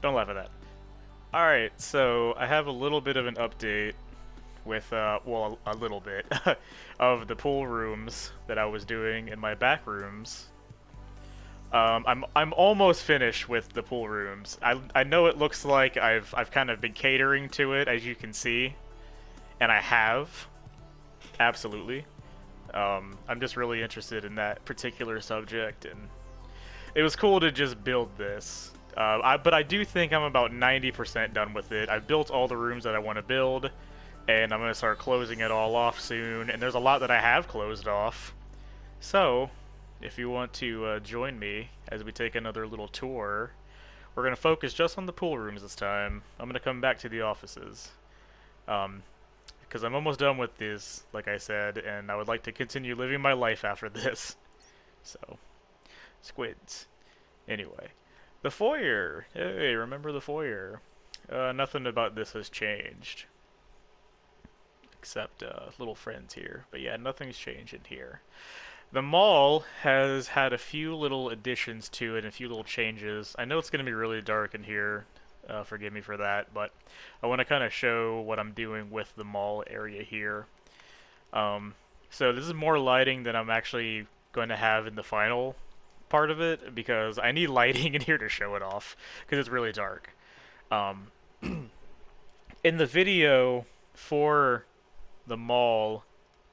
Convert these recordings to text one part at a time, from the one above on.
Don't laugh at that. Alright, so I have a little bit of an update with, well, a little bit of the pool rooms that I was doing in my back rooms. I'm almost finished with the pool rooms. I know it looks like I've kind of been catering to it, as you can see, and I have, absolutely. I'm just really interested in that particular subject, and it was cool to just build this. But I do think I'm about 90% done with it. I've built all the rooms that I want to build, and I'm going to start closing it all off soon. And there's a lot that I have closed off. So, if you want to join me as we take another little tour, we're going to focus just on the pool rooms this time. I'm going to come back to the offices. Because I'm almost done with this, like I said, and I would like to continue living my life after this. So, squids. Anyway, the foyer. Hey, remember the foyer? Nothing about this has changed. Except little friends here. But yeah, nothing's changed in here. The mall has had a few little additions to it and a few little changes. I know it's going to be really dark in here. Forgive me for that, but I want to kind of show what I'm doing with the mall area here. So this is more lighting than I'm actually going to have in the final part of it because I need lighting in here to show it off because it's really dark. Um, in the video for the mall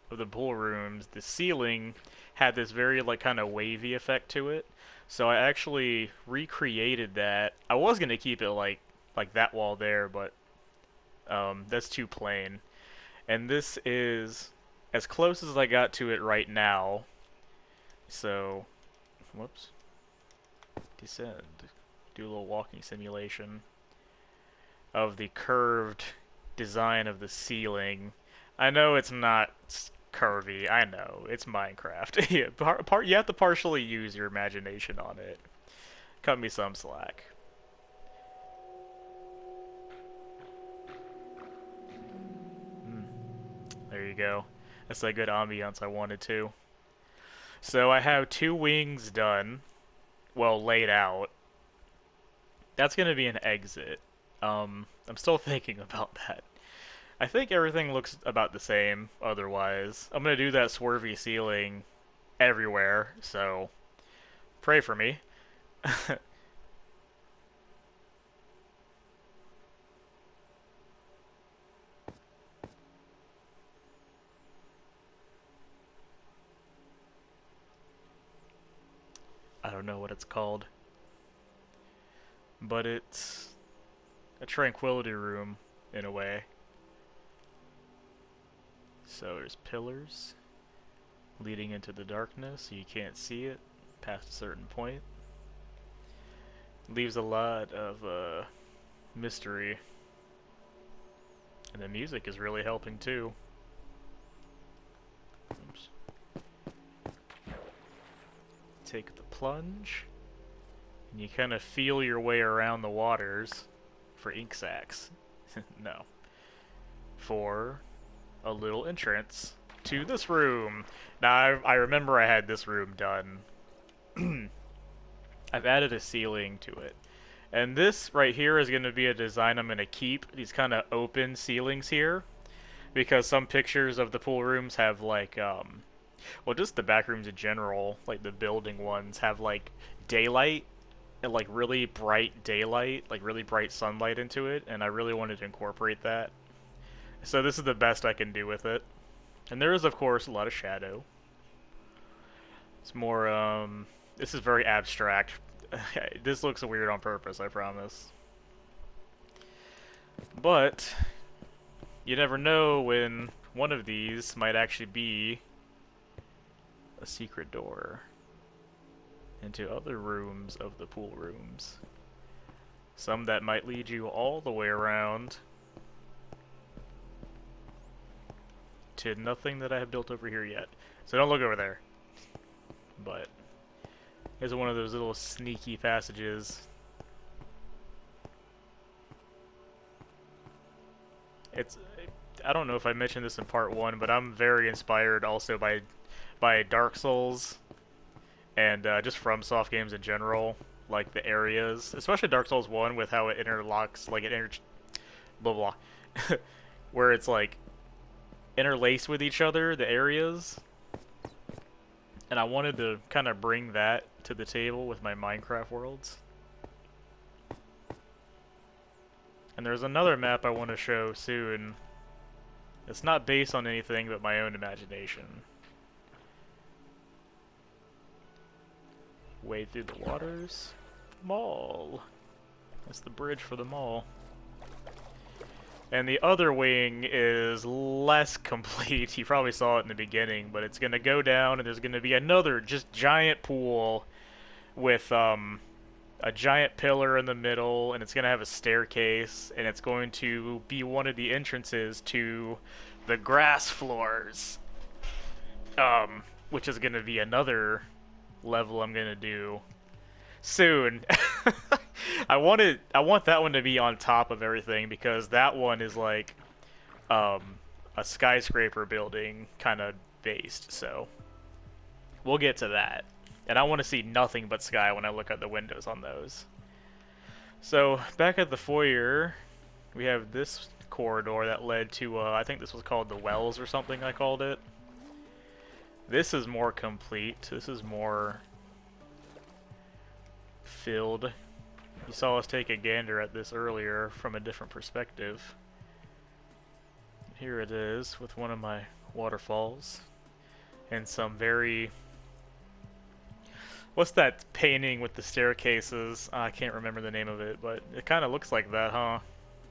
of the pool rooms, the ceiling had this very like kind of wavy effect to it. So I actually recreated that. I was gonna keep it like that wall there, but that's too plain. And this is as close as I got to it right now. So, whoops, descend. Do a little walking simulation of the curved design of the ceiling. I know it's not curvy. I know it's Minecraft. Yeah, you have to partially use your imagination on it. Cut me some slack. Hmm, there you go. That's a good ambiance I wanted to. So I have two wings done. Well, laid out. That's gonna be an exit. I'm still thinking about that. I think everything looks about the same otherwise. I'm gonna do that swervy ceiling everywhere, so pray for me. I don't know what it's called, but it's a tranquility room in a way. So there's pillars leading into the darkness, so you can't see it past a certain point. Leaves a lot of mystery, and the music is really helping too. Oops. Take the plunge, and you kind of feel your way around the waters for ink sacs. No. For a little entrance to this room. Now, I remember I had this room done. I've added a ceiling to it. And this right here is going to be a design I'm going to keep. These kind of open ceilings here. Because some pictures of the pool rooms have like, well, just the back rooms in general, like the building ones, have like daylight and like really bright daylight, like really bright sunlight into it. And I really wanted to incorporate that. So this is the best I can do with it. And there is, of course, a lot of shadow. It's more, this is very abstract. This looks weird on purpose, I promise. But, you never know when one of these might actually be a secret door into other rooms of the pool rooms. Some that might lead you all the way around to nothing that I have built over here yet. So don't look over there. But here's one of those little sneaky passages. It's, I don't know if I mentioned this in part 1, but I'm very inspired also by Dark Souls and just FromSoft games in general. like the areas, especially Dark Souls 1 with how it interlocks, like it blah blah, where it's like interlaced with each other, the areas. And I wanted to kind of bring that to the table with my Minecraft worlds. And there's another map I want to show soon. It's not based on anything but my own imagination. Wade through the waters. Mall. That's the bridge for the mall. And the other wing is less complete. You probably saw it in the beginning, but it's going to go down and there's going to be another just giant pool with a giant pillar in the middle, and it's going to have a staircase, and it's going to be one of the entrances to the grass floors, which is going to be another level I'm going to do soon. I want that one to be on top of everything because that one is like a skyscraper building kind of based, so we'll get to that. And I want to see nothing but sky when I look out the windows on those. So back at the foyer, we have this corridor that led to I think this was called the wells or something I called it. This is more complete. This is more filled. You saw us take a gander at this earlier from a different perspective. Here it is with one of my waterfalls and some very... What's that painting with the staircases? I can't remember the name of it, but it kind of looks like that, huh?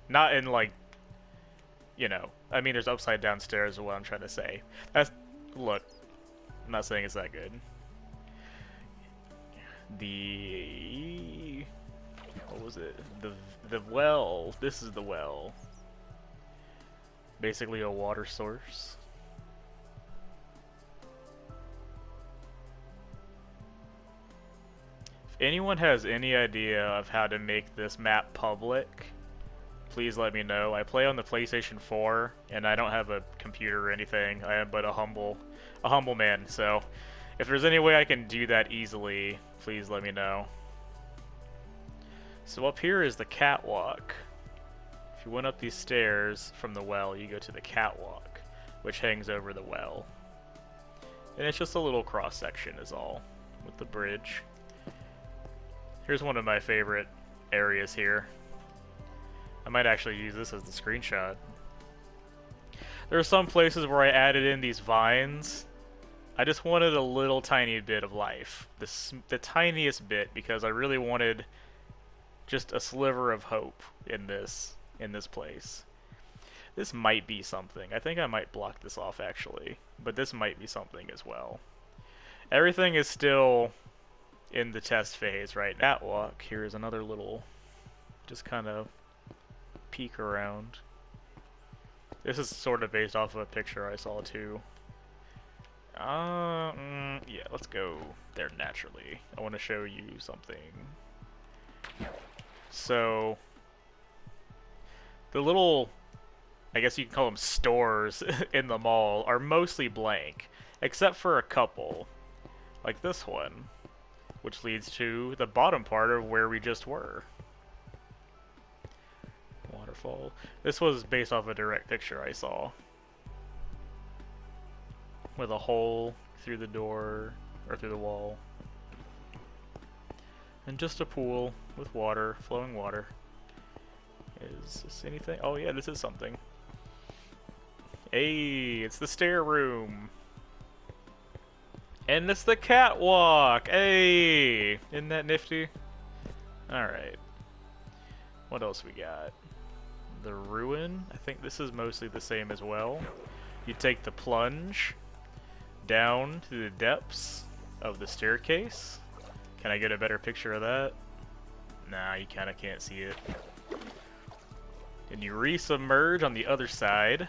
Not in like, you know, I mean there's upside down stairs is what I'm trying to say. That's, look, I'm not saying it's that good. The... What was it? The well. This is the well. Basically a water source. If anyone has any idea of how to make this map public, please let me know. I play on the PlayStation 4 and I don't have a computer or anything. I am but a humble man. So if there's any way I can do that easily, please let me know. So up here is the catwalk. If you went up these stairs from the well, you go to the catwalk, which hangs over the well. And it's just a little cross section is all, with the bridge. Here's one of my favorite areas here. I might actually use this as the screenshot. There are some places where I added in these vines. I just wanted a little tiny bit of life. The tiniest bit, because I really wanted just a sliver of hope in this place. This might be something. I think I might block this off actually, but this might be something as well. Everything is still in the test phase right now. Catwalk, here's another little, just kind of peek around. This is sort of based off of a picture I saw too. Yeah, let's go there naturally. I want to show you something. So, the little, I guess you can call them stores in the mall, are mostly blank, except for a couple, like this one, which leads to the bottom part of where we just were. Waterfall. This was based off a direct picture I saw, with a hole through the door, or through the wall. And just a pool with water, flowing water. Is this anything? Oh yeah, this is something. Hey, it's the stair room. And it's the catwalk! Hey! Isn't that nifty? Alright. What else we got? The ruin. I think this is mostly the same as well. You take the plunge down to the depths of the staircase. Can I get a better picture of that? Nah, you kinda can't see it. And you resubmerge on the other side,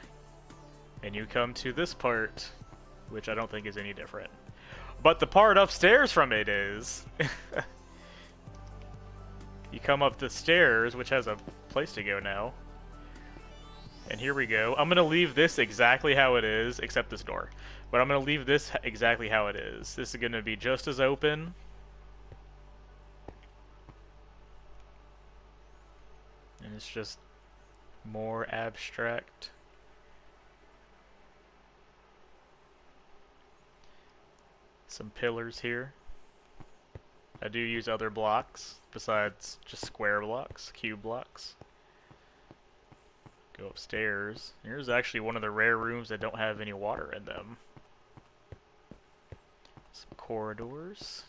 and you come to this part, which I don't think is any different. But the part upstairs from it is... You come up the stairs, which has a place to go now. And here we go. I'm gonna leave this exactly how it is, except this door. But I'm gonna leave this exactly how it is. This is gonna be just as open. And it's just more abstract. Some pillars here. I do use other blocks besides just square blocks, cube blocks. Go upstairs. Here's actually one of the rare rooms that don't have any water in them. Some corridors.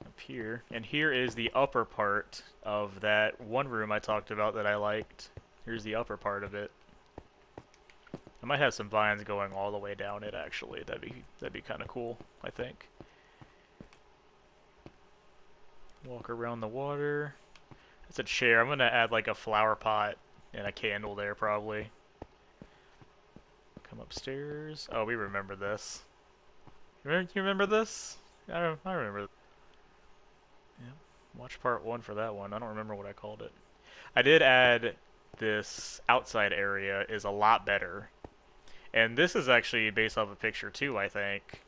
Up here. And here is the upper part of that one room I talked about that I liked. Here's the upper part of it. I might have some vines going all the way down it actually. That'd be kind of cool, I think. Walk around the water. It's a chair. I'm gonna add like a flower pot and a candle there probably. Come upstairs. Oh, we remember this. You remember this? I remember. Yeah. Watch part 1 for that one. I don't remember what I called it. I did add this outside area is a lot better. And this is actually based off a picture too, I think.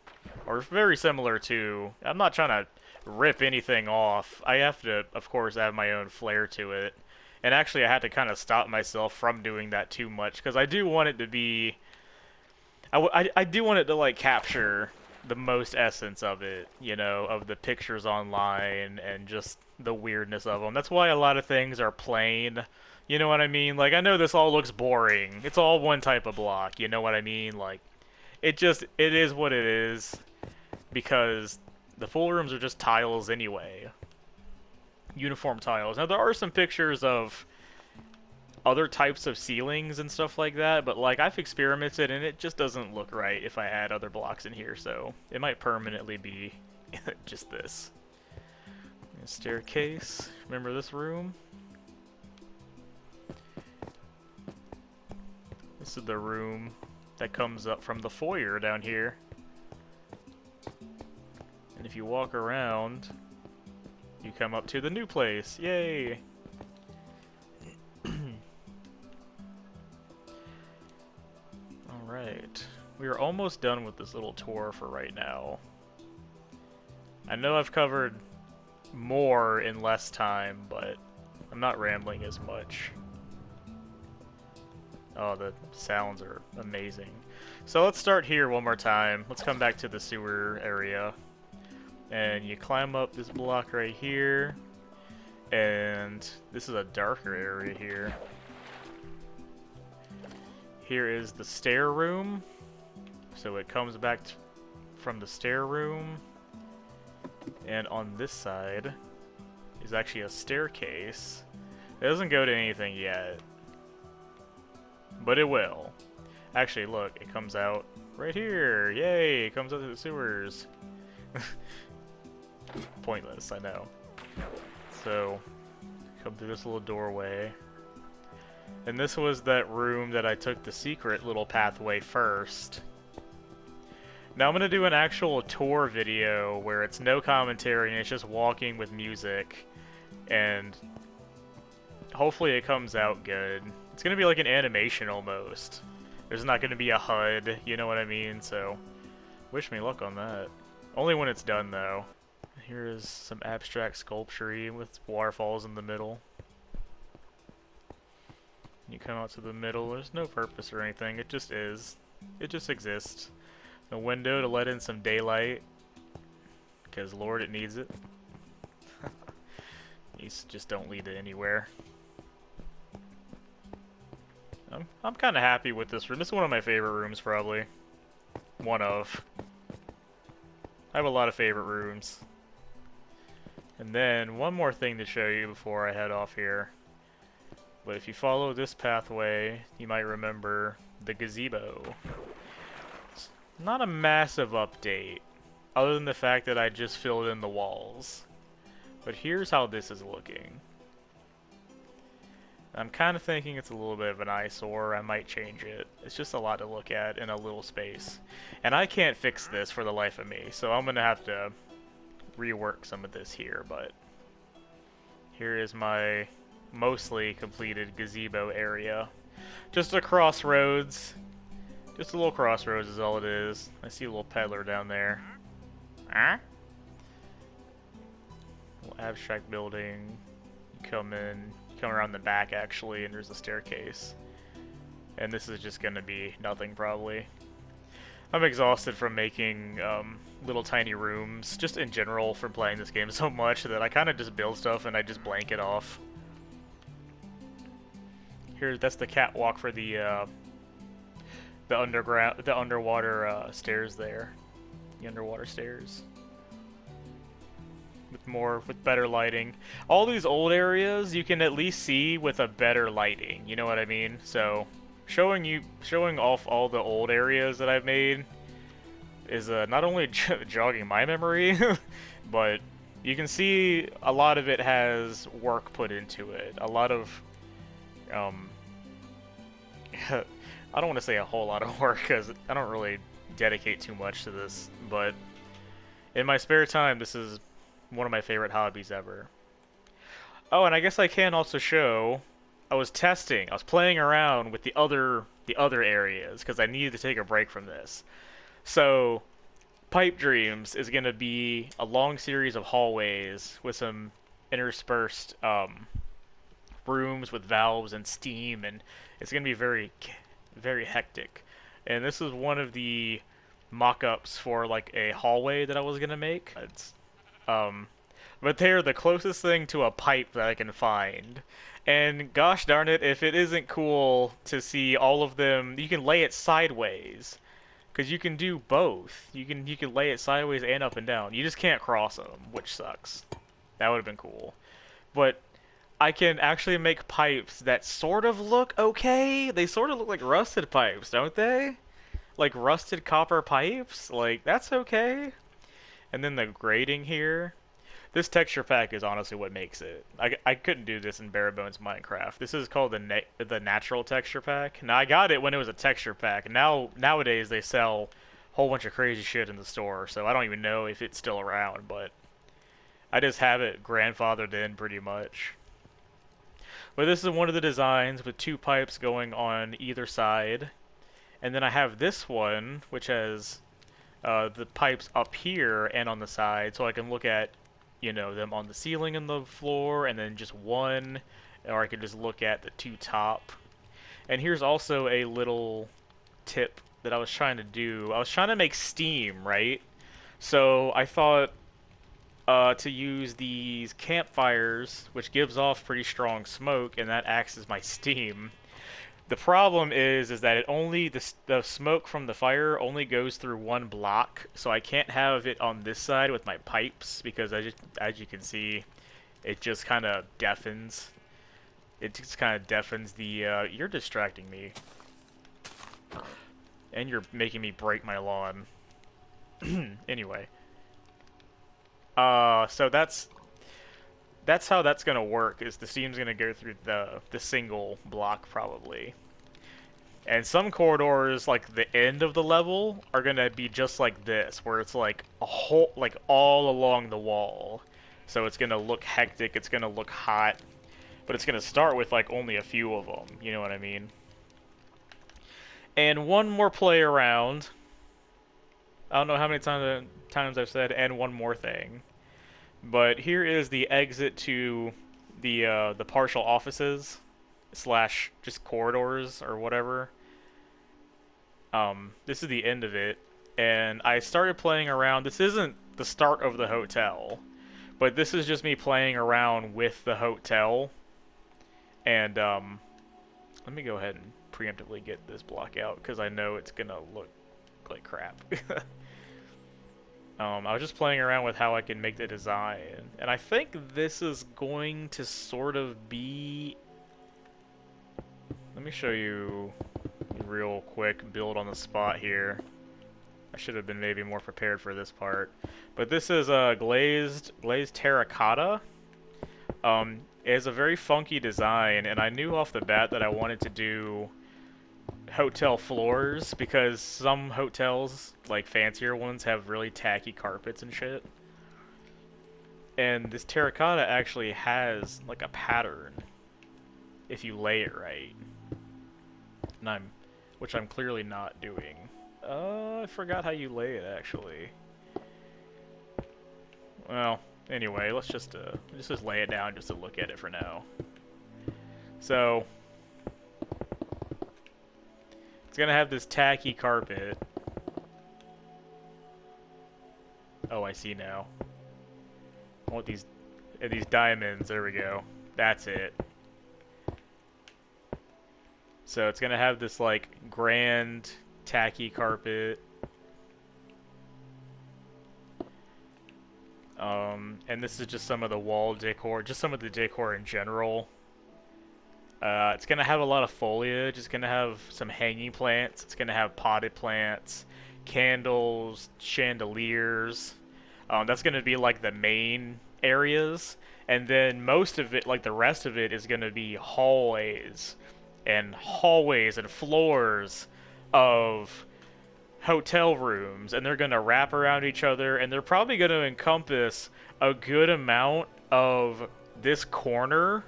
Or very similar to... I'm not trying to rip anything off. I have to, of course, add my own flair to it. And actually, I had to kind of stop myself from doing that too much. Because I do want it to be... I do want it to, like, capture the most essence of it, you know, of the pictures online and just the weirdness of them. That's why a lot of things are plain. You know what I mean? Like, I know this all looks boring. It's all one type of block, you know what I mean? Like, it is what it is. Because the full rooms are just tiles anyway. Uniform tiles. Now, there are some pictures of other types of ceilings and stuff like that, but, like, I've experimented and it just doesn't look right if I add other blocks in here, so it might permanently be just this. A staircase. Remember this room? This is the room that comes up from the foyer down here. And if you walk around, you come up to the new place. Yay! Alright. We are almost done with this little tour for right now. I know I've covered more in less time, but I'm not rambling as much. Oh, the sounds are amazing. So let's start here one more time. Let's come back to the sewer area. And you climb up this block right here. And this is a darker area here. Here is the stair room. So it comes back from the stair room. And on this side is actually a staircase. It doesn't go to anything yet. But it will. Actually, look, it comes out right here. Yay, it comes out to the sewers. Pointless, I know. So, come through this little doorway. And this was that room that I took the secret little pathway first. Now I'm going to do an actual tour video where it's no commentary and it's just walking with music. And hopefully it comes out good. It's going to be like an animation almost. There's not going to be a HUD, you know what I mean? So, wish me luck on that. Only when it's done, though. Here is some abstract sculpture with waterfalls in the middle. You come out to the middle, there's no purpose or anything, it just is. It just exists. A window to let in some daylight. Because, Lord, it needs it. You just don't lead it anywhere. I'm kind of happy with this room. This is one of my favorite rooms, probably. One of. I have a lot of favorite rooms. And then, one more thing to show you before I head off here. But if you follow this pathway, you might remember the gazebo. It's not a massive update, other than the fact that I just filled in the walls. But here's how this is looking. I'm kind of thinking it's a little bit of an eyesore. I might change it. It's just a lot to look at in a little space. And I can't fix this for the life of me, so I'm going to have to rework some of this here. But here is my mostly completed gazebo area. Just a crossroads. Just a little crossroads is all it is. I see a little peddler down there. Huh? Little abstract building. come around the back actually, and there's a staircase. And this is just gonna be nothing probably. I'm exhausted from making little tiny rooms, just in general from playing this game so much that I kind of just build stuff and I just blank it off. Here, that's the catwalk for the underwater stairs there, the underwater stairs. With better lighting. All these old areas you can at least see with a better lighting. You know what I mean? So showing off all the old areas that I've made is not only jogging my memory, but you can see a lot of it has work put into it. A lot of I don't want to say a whole lot of work because I don't really dedicate too much to this, but in my spare time, this is one of my favorite hobbies ever. Oh, and I guess I can also show I was playing around with the other areas because I needed to take a break from this. So, Pipe Dreams is going to be a long series of hallways with some interspersed rooms with valves and steam, and it's going to be very, very hectic. And this is one of the mock-ups for like a hallway that I was going to make. But they're the closest thing to a pipe that I can find. And gosh darn it, if it isn't cool to see all of them, you can lay it sideways. Because you can do both. You can lay it sideways and up and down. You just can't cross them, which sucks. That would have been cool. But I can actually make pipes that sort of look okay. They sort of look like rusted pipes, don't they? Like rusted copper pipes? Like, that's okay. And then the grading here. This texture pack is honestly what makes it. I couldn't do this in bare bones Minecraft. This is called the natural texture pack. Now I got it when it was a texture pack. Nowadays they sell a whole bunch of crazy shit in the store, so I don't even know if it's still around, but I just have it grandfathered in pretty much. But this is one of the designs with two pipes going on either side. And then I have this one, which has the pipes up here and on the side, so I can look at them on the ceiling and the floor, and then just one, or I could just look at the two top. And here's also a little tip that I was trying to do. I was trying to make steam, right? So I thought to use these campfires, which gives off pretty strong smoke, and that acts as my steam. The problem is that the smoke from the fire only goes through one block, so I can't have it on this side with my pipes because as you can see, it just kind of deafens. It just kind of deafens the. You're distracting me, and you're making me break my lawn. Anyway, so that's how that's gonna work. Is the steam's gonna go through the single block probably, and some corridors like the end of the level are gonna be just like this, where it's like a whole all along the wall. So it's gonna look hectic. It's gonna look hot, but it's gonna start with like only a few of them. You know what I mean? And one more play around. I don't know how many times I've said and one more thing. But here is the exit to the partial offices slash just corridors or whatever. This is the end of it, and I started playing around. This isn't the start of the hotel, but this is just me playing around with the hotel. And let me go ahead and preemptively get this block out because I know it's gonna look like crap. I was just playing around with how I can make the design, and I think this is going to sort of be... Let me show you real quick build on the spot here. I should have been maybe more prepared for this part. But this is a glazed terracotta. It has a very funky design, and I knew off the bat that I wanted to do hotel floors because some hotels, like fancier ones, have really tacky carpets and shit. And this terracotta actually has like a pattern if you lay it right. And which I'm clearly not doing. I forgot how you lay it actually. Well, Anyway, let's just lay it down just to look at it for now. So it's gonna have this tacky carpet. Oh, I see now. I want these diamonds. There we go. That's it. So it's gonna have this like grand tacky carpet. And this is just some of the wall decor, just some of the decor in general. It's gonna have a lot of foliage. It's gonna have some hanging plants. It's gonna have potted plants, candles, chandeliers. That's gonna be like the main areas, and then most of it, like the rest of it, is gonna be hallways and floors of hotel rooms, and they're gonna wrap around each other, and they're probably gonna encompass a good amount of this corner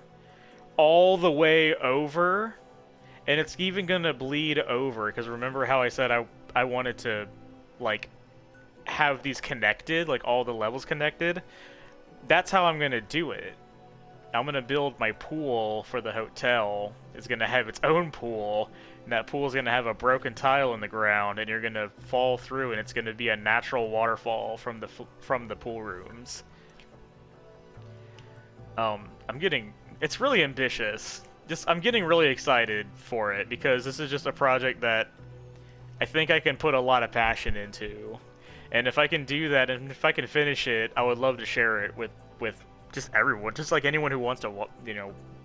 all the way over, and it's even gonna bleed over, because remember how I said I wanted to like have these connected, like all the levels connected? That's how I'm gonna do it. I'm gonna build my pool for the hotel. It's gonna have its own pool, and that pool is gonna have a broken tile in the ground, and you're gonna fall through, and it's gonna be a natural waterfall from the pool rooms. It's really ambitious. I'm getting really excited for it because this is just a project that I think I can put a lot of passion into, and if I can do that, and if I can finish it, I would love to share it with just everyone, just like anyone who wants to,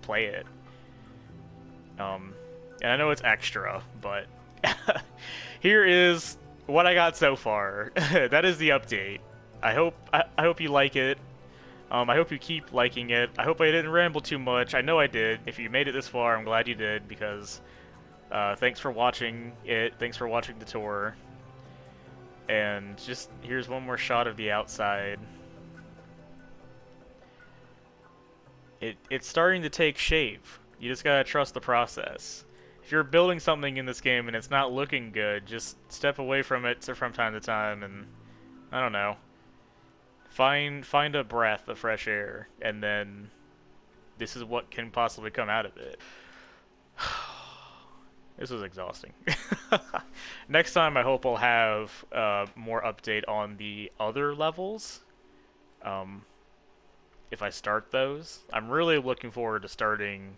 play it. And I know it's extra, but here is what I got so far. That is the update. I hope you like it. I hope you keep liking it. I hope I didn't ramble too much. I know I did. If you made it this far, I'm glad you did, because thanks for watching it. Thanks for watching the tour. And just here's one more shot of the outside. It's starting to take shape. You just gotta trust the process. If you're building something in this game and it's not looking good, just step away from it from time to time and, I don't know, find a breath of fresh air, and then this is what can possibly come out of it. This was exhausting. Next time I hope I'll have more update on the other levels. If I start those. I'm really looking forward to starting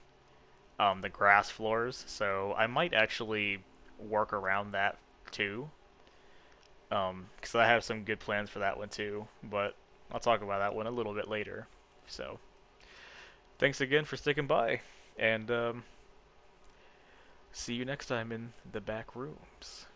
the grass floors, so I might actually work around that too. Because I have some good plans for that one too, but I'll talk about that one a little bit later. So, thanks again for sticking by, and see you next time in the back rooms.